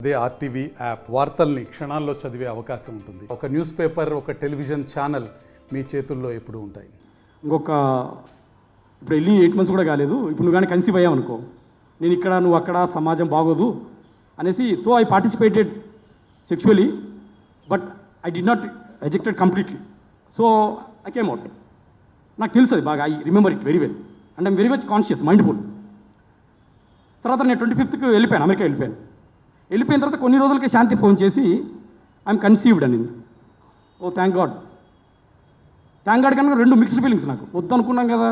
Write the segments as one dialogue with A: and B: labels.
A: అదే RTV app వార్తల్ని క్షణాల్లో చదివే అవకాశం ఉంటుంది. ఒక న్యూస్ పేపర్, ఒక టెలివిజన్ ఛానల్ మీ చేతుల్లో ఎప్పుడు ఉంటాయి.
B: ఇంకొక ఇప్పుడు వెళ్ళి 8 months కూడా కాలేదు. ఇప్పుడు నువ్వు కానీ కన్సీవ్ అయ్యావు అనుకో, నేను ఇక్కడ నువ్వు అక్కడ, సమాజం బాగోదు అనేసి తో I participated sexually, but I did not ejected completely. So I came out. నాకు తెలుసు అది బాగా, I remember it very well and I'm very much conscious, mindful. తర్వాత నేను 25th వెళ్ళిపోయాను, అమెరికా వెళ్ళిపోయిన తర్వాత కొన్ని రోజులకి శాంతి ఫోన్ చేసి ఐఎమ్ కన్సీవ్డ్ అని. ఓ థ్యాంక్ గాడ్ కనుక 2 మిక్స్డ్ ఫీలింగ్స్. నాకు వద్దు అనుకున్నాం కదా,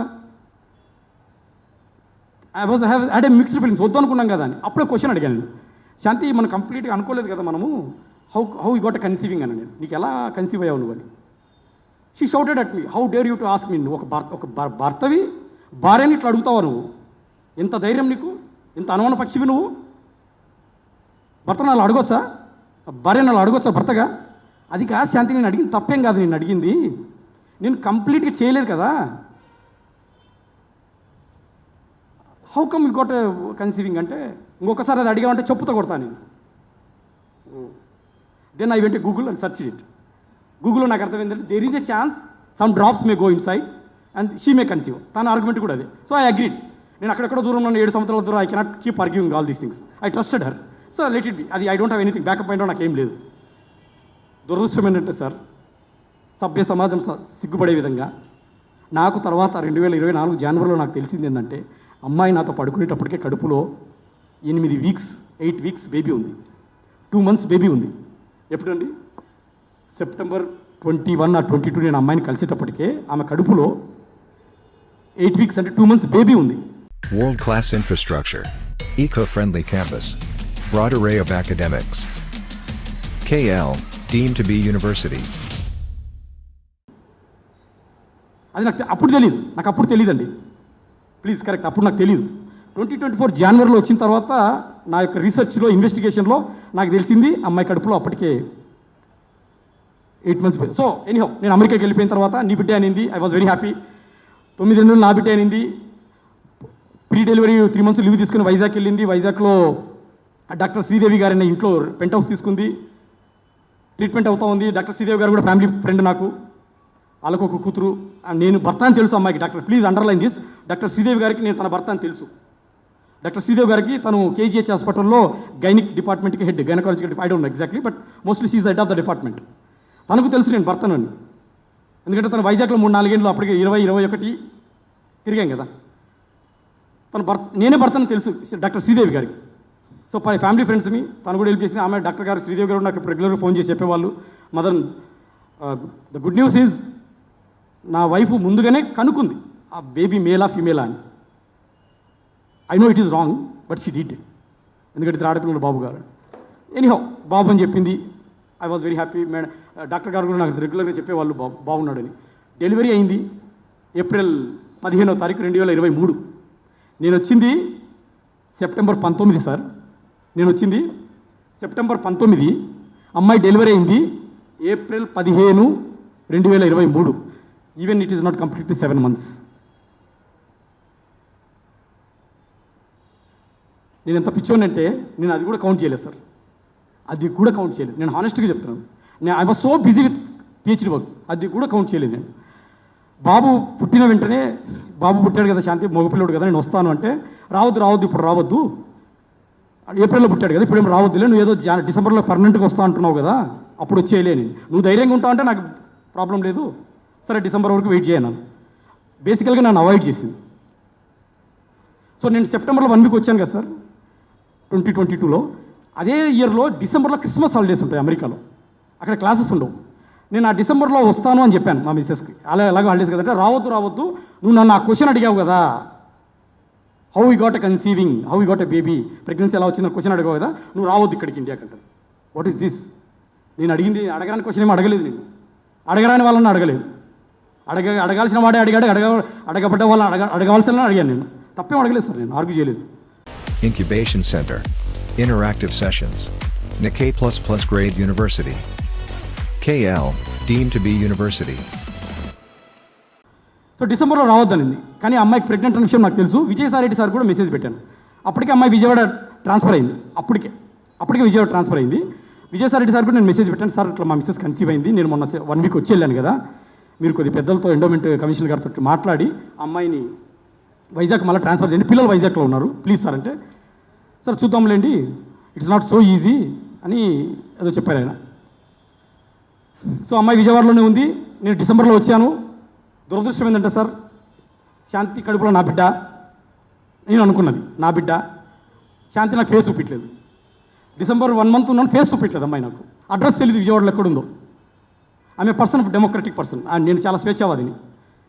B: I was had a mixed feelings, వద్దు అనుకున్నాం కదా అని. అప్పుడే క్వశ్చన్ అడిగాను నేను, శాంతి మనం కంప్లీట్గా అనుకోలేదు కదా మనము, హౌ యూ గోట్ కన్సీవింగ్ అని. నేను నీకు ఎలా కన్సీవ్ అయ్యావు నువ్వు అని. She shouted at me, how dare you to ask me. నువ్వు ఒక భర్తవి భార్యని ఇట్లా అడుగుతావా నువ్వు? ఎంత ధైర్యం నీకు? ఎంత అనుమాన పక్షివి నువ్వు? భర్తను అలా అడగొచ్చా? భార్యను అలా అడగొచ్చా భర్తగా? అది కాదు శాంతి, నేను అడిగింది తప్పేం కాదు. నేను అడిగింది, నేను కంప్లీట్గా చేయలేదు కదా, how come you got conceiving అంటే, ఇంకొకసారి అది అడిగామంటే చెప్పుతో కొడతాను నేను. Then I went Google and search it. గూగుల్లో నాకు అర్థమైందంటే there is a chance some drops may go inside and she may conceive. తన ఆర్గ్యుమెంట్ కూడా అదే. So I agreed. నేను అక్కడెక్కడ దూరంలో 7 సంవత్సరాల దూరం, I cannot keep arguing all these things. I trusted her. So let it be. అది I don't have anything, backup point నాకేం లేదు. దురదృష్టం ఏంటంటే సార్, సభ్య సమాజం సిగ్గుపడే విధంగా నాకు తర్వాత 2024 జనవరిలో నాకు తెలిసింది ఏంటంటే, అమ్మాయి నాతో పడుకునేటప్పటికే కడుపులో 8 weeks బేబీ ఉంది, 2 months బేబీ ఉంది. ఎప్పుడండి? September 21 or 22 నేను అమ్మాయిని కలిసేటప్పటికే ఆమె కడుపులో 8 weeks అంటే 2 months బేబీ ఉంది.
C: World class infrastructure, eco-friendly campus, broad array of academics. KL, deemed to be university.
B: అది నాకు అప్పుడు తెలియదండి. ప్లీజ్ కరెక్ట్, అప్పుడు నాకు తెలియదు. 2024 జనవరిలో వచ్చిన తర్వాత నా యొక్క రీసెర్చ్లో, ఇన్వెస్టిగేషన్లో నాకు తెలిసింది అమ్మాయి కడుపులో అప్పటికే 8 months. సో ఎనీహౌ, నేను అమెరికాకి వెళ్ళిపోయిన తర్వాత నీ బిడ్డ అనింది. I was very happy. 9 నెలలు నా బిడ్డ అనింది. ప్రీ డెలివరీ 3 months లీవ్ తీసుకుని వైజాగ్ వెళ్ళింది. వైజాగ్లో డాక్టర్ శ్రీదేవి గారి ఇంట్లో పెంట్ హౌస్ తీసుకుంది, ట్రీట్మెంట్ అవుతా ఉంది. డాక్టర్ శ్రీదేవి గారు కూడా ఫ్యామిలీ ఫ్రెండ్ నాకు. వాళ్ళకు ఒక కూతురు, నేను భర్త అని తెలుసు అమ్మాయికి. Doctor please underline this, doctor Sridevi గారికి నేను తన భర్త అని తెలుసు. డాక్టర్ శ్రీదేవి గారికి తను కేజీహెచ్ హాస్పిటల్లో గైనిక్ డిపార్ట్మెంట్కి head, gynaecology, I don't know exactly, but mostly she is the head of the department. తనకు తెలుసు నేను భర్తనని, ఎందుకంటే తను వైజాగ్లో 3-4 ఏళ్ళు అప్పటికే 20-21 తిరిగాం కదా. తన నేనే భర్తను తెలుసు డాక్టర్ శ్రీదేవి గారికి. సో ఫ్యామిలీ ఫ్రెండ్స్ని తను కూడా హెల్ప్ చేసింది. ఆమె డాక్టర్ గారు శ్రీదేవి గారు నాకు రెగ్యులర్గా ఫోన్ చేసి చెప్పేవాళ్ళు, mother the good news is నా వైఫ్ ముందుగానే కనుక్కుంది ఆ బేబీ మేలా ఫీమేలా అని. I know it is wrong, but she did. ఎందుకంటే ఇద్దరు ఆడపిల్లలు బాబు గారు. ఎనీహౌ బాబు అని చెప్పింది. I was very happy. Madam doctor గారు కూడా నాకు రెగ్యులర్గా చెప్పేవాళ్ళు బాగున్నాడని. డెలివరీ అయింది April 15వ తారీఖు 2023. నేను వచ్చింది September 19 సార్. నేను వచ్చింది September 19, అమ్మాయి డెలివరీ అయింది April 15, 2023. Even it is not completely 7 months. నేను ఎంత పిచ్చోనంటే నేను అది కూడా కౌంట్ చేయలేదు సార్, అది కూడా కౌంట్ చేయలేదు. నేను హానెస్ట్గా చెప్తున్నాను. I was so busy with PhD work, అది కూడా కౌంట్ చేయలేదు నేను. బాబు పుట్టిన వెంటనే, బాబు పుట్టాడు కదా శాంతి, మగపిల్లడు కదా, నేను వస్తాను అంటే రావద్దు ఇప్పుడు రావద్దు, ఏప్రిల్లో పుట్టాడు కదా, ఇప్పుడు ఏం రావద్దులే, నువ్వు ఏదో డిసెంబర్లో పర్మనెంట్గా వస్తా అంటున్నావు కదా, అప్పుడు వచ్చేయలే. నువ్వు ధైర్యంగా ఉంటావు అంటే నాకు ప్రాబ్లం లేదు, సరే డిసెంబర్ వరకు వెయిట్ చేయను. బేసికల్గా నన్ను అవాయిడ్ చేసింది. సో నేను సెప్టెంబర్లో 1 week వచ్చాను కదా సార్ 2022లో. అదే ఇయర్లో డిసెంబర్లో క్రిస్మస్ హాలిడేస్ ఉంటాయి అమెరికాలో, అక్కడ క్లాసెస్ ఉండవు. నేను ఆ డిసెంబర్లో వస్తాను అని చెప్పాను మా మిస్సెస్కి. ఎలాగో హాలిడేస్ కదంటే, రావద్దు నువ్వు నన్ను ఆ క్వశ్చన్ అడిగావు కదా, how you got a conceiving, how you got a baby, pregnancy ఎలా వచ్చిందని క్వశ్చన్ అడిగావు కదా, నువ్వు రావద్దు ఇక్కడికి ఇండియాకి అంటారు. What is this? నేను అడగరాని క్వశ్చన్ ఏమో అడగలేదు. నేను అడగరాని వాళ్ళని అడగలేదు. అడగాల్సిన వాడే అడిగాడు, అడగబడ్డ వాళ్ళని అడగాల్సిన అడిగాను. నేను తప్పేం అడగలేదు సార్, నేను ఆర్గ్యూ చేయలేదు.
C: Incubation Center, interactive sessions, Nikkei++ grade university. KL, deemed to be university.
B: So డిసెంబర్లో రావద్దనింది, కానీ అమ్మాయికి ప్రెగ్నెంట్ అనే విషయం నాకు తెలుసు. విజయసాయిరెడ్డి సార్ కూడా మెసేజ్ పెట్టాను. అప్పటికే అమ్మాయి విజయవాడ ట్రాన్స్ఫర్ అయింది. అప్పటికే అప్పటికే విజయవాడ ట్రాన్స్ఫర్ అయింది. విజయసాయిరెడ్డి సార్ కూడా నేను మెసేజ్ పెట్టాను, సార్ ఇట్లా మా మిస్సెస్ కన్సీవ్ అయింది, నేను మొన్న 1 వీక్ వచ్చి వెళ్ళాను కదా, మీరు కొద్ది పెద్దలతో ఎండోమెంట్ కమిషనర్ గారితో మాట్లాడి అమ్మాయిని వైజాగ్ మళ్ళీ ట్రాన్స్ఫర్ చేయండి, పిల్లలు వైజాగ్లో ఉన్నారు ప్లీజ్ సార్ అంటే, సార్ చూద్దాంలేండి ఇట్స్ నాట్ సో ఈజీ అని ఏదో చెప్పారు ఆయన. సో అమ్మాయి విజయవాడలోనే ఉంది. నేను డిసెంబర్లో వచ్చాను. దురదృష్టం ఏంటంటే సార్, శాంతి కడుపులో నా బిడ్డ, నేను అనుకున్నది నా బిడ్డ, శాంతి నాకు ఫేస్ చూపించలేదు. డిసెంబర్ 1 మంత్ ఉన్నాను, ఫేస్ చూపించలేదు అమ్మాయి నాకు. అడ్రస్ తెలియదు విజయవాడలో ఎక్కడుందో. ఆమె పర్సన్ డెమోక్రటిక్ పర్సన్, నేను చాలా స్వేచ్ఛావాదిని,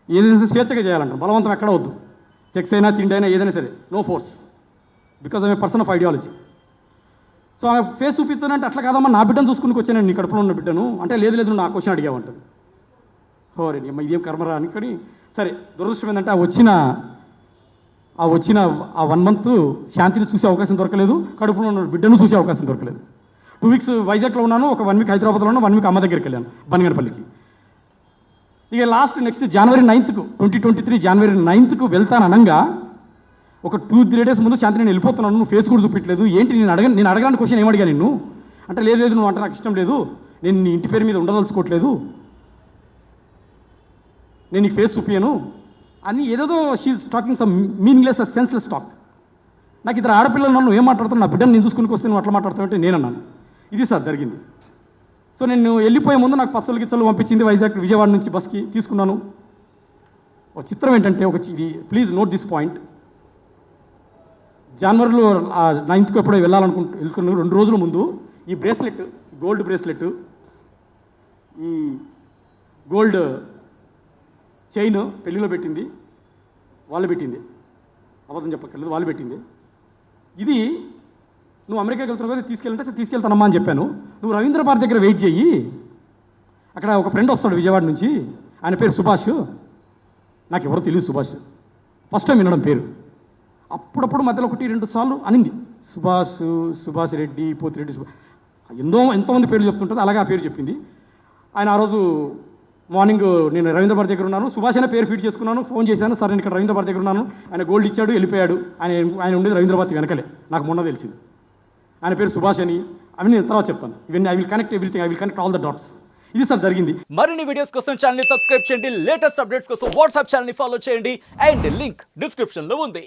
B: ఏదైనా స్వేచ్ఛగా చేయాలంటాను, బలవంతం ఎక్కడ వద్దు, సెక్స్ అయినా తిండి అయినా ఏదైనా సరే నో ఫోర్స్, బికాజ్ ఆమె పర్సన్ ఆఫ్ ఐడియాలజీ. సో ఆమె ఫేస్ చూపించానంటే అట్లా కాదమ్మా నా బిడ్డను చూసుకుని వచ్చాను నీ కడుపులో ఉన్న బిడ్డను అంటే, లేదు లేదు నువ్వు నా క్వశ్చన్ అడిగావంటుంది. హోరే అమ్మ ఇదేం కర్మరా అని. కానీ సరే, దురదృష్టం ఏంటంటే ఆ వచ్చిన 1 మంత్ శాంతిని చూసే అవకాశం దొరకలేదు, కడుపులో ఉన్న బిడ్డను చూసే అవకాశం దొరకలేదు. 2 వీక్స్ వైజాగ్లో ఉన్నాను, ఒక 1 వీక్ హైదరాబాద్లో ఉన్నాను, 1 వీక్ అమ్మ దగ్గరికి వెళ్ళాను బనగనపల్లికి. ఇక నెక్స్ట్ జనవరి 9th 2023 జనవరి 9th వెళ్తాను అనగా ఒక 2-3 days ముందు శాంతి నేను వెళ్ళిపోతున్నాను, నువ్వు ఫేస్ కూడా చూపించలేదు, ఏంటి నేను అడగడానికి క్వశ్చన్ ఏమడిగా నిన్ను అంటే, లేదు లేదు నువ్వు అంటే నాకు ఇష్టం లేదు, నేను నీ ఇంటి పేరు మీద ఉండదలుచుకోవట్లేదు, నేను నీకు ఫేస్ చూపించను అని ఏదేదో she talking some meaningless senseless talk. నాకు ఇద్దరు ఆడపిల్లలు నన్ను ఏం మాట్లాడుతాను, నా బిడ్డను నేను చూసుకుని వస్తే నువ్వు అట్లా మాట్లాడుతావంటే నేను అన్నాను. ఇది సార్ జరిగింది. సో నేను వెళ్ళిపోయే ముందు నాకు పచ్చలు గిచ్చలు పంపించింది విజయవాడ నుంచి బస్కి తీసుకున్నాను. ఒక చిత్రం ఏంటంటే ఇది ప్లీజ్ నోట్ దిస్ పాయింట్. జనవరిలో 9th ఎప్పుడో వెళ్తున్న 2 రోజుల ముందు ఈ బ్రేస్లెట్, గోల్డ్ బ్రేస్లెట్, ఈ గోల్డ్ చైన్ పెళ్లిలో పెట్టింది, వాళ్ళు పెట్టింది, అబద్ధం చెప్పక్కర్లేదు, వాళ్ళు పెట్టింది. ఇది నువ్వు అమెరికాకి వెళ్తున్నావు కదా, తీసుకెళ్ళంటే తీసుకెళ్తానమ్మా అని చెప్పాను. నువ్వు రవీంద్ర భారతి దగ్గర వెయిట్ చేయి, అక్కడ ఒక ఫ్రెండ్ వస్తాడు విజయవాడ నుంచి, ఆయన పేరు సుభాష్, నాకు ఎవరో తెలియదు సుభాష్, ఫస్ట్ టైం వినడం పేరు. అప్పుడప్పుడు మధ్యలో 1-2 సార్లు అనింది సుభాష్ రెడ్డి, పోతిరెడ్డి, ఎంతోమంది పేర్లు చెప్తుంటుంది, అలాగే ఆ పేరు చెప్పింది. ఆయన ఆ రోజు మార్నింగ్ నేను రవీంద్ర భారతి దగ్గర ఉన్నాను, సుభాష్ అయినా పేరు ఫీడ్ చేసుకున్నాను, ఫోన్ చేశాను, సార్ నేను ఇక్కడ రవీంద్ర భారతి దగ్గర ఉన్నాను, ఆయన గోల్డ్ ఇచ్చాడు వెళ్ళిపోయాడు, ఆయన ఉండేది రవీంద్ర భారతి వెనకలే, నాకు మొన్న తెలిసింది. ఆయన పేరు సుభాష్ అని, అవి నేను తర్వాత చెప్తాను. ఇవన్నీ I will connect everything, I will connect all the dots. ఇది సార్ జరిగింది.
D: మరిన్ని వీడియోస్ కోసం ఛానల్ ని సబ్స్క్రైబ్ చేయండి, లేటెస్ట్ అప్డేట్స్ కోసం వాట్సాప్ ఛానల్ ని ఫాలో చేయండి, అండ్ లింక్ డిస్క్రిప్షన్ లో ఉంది.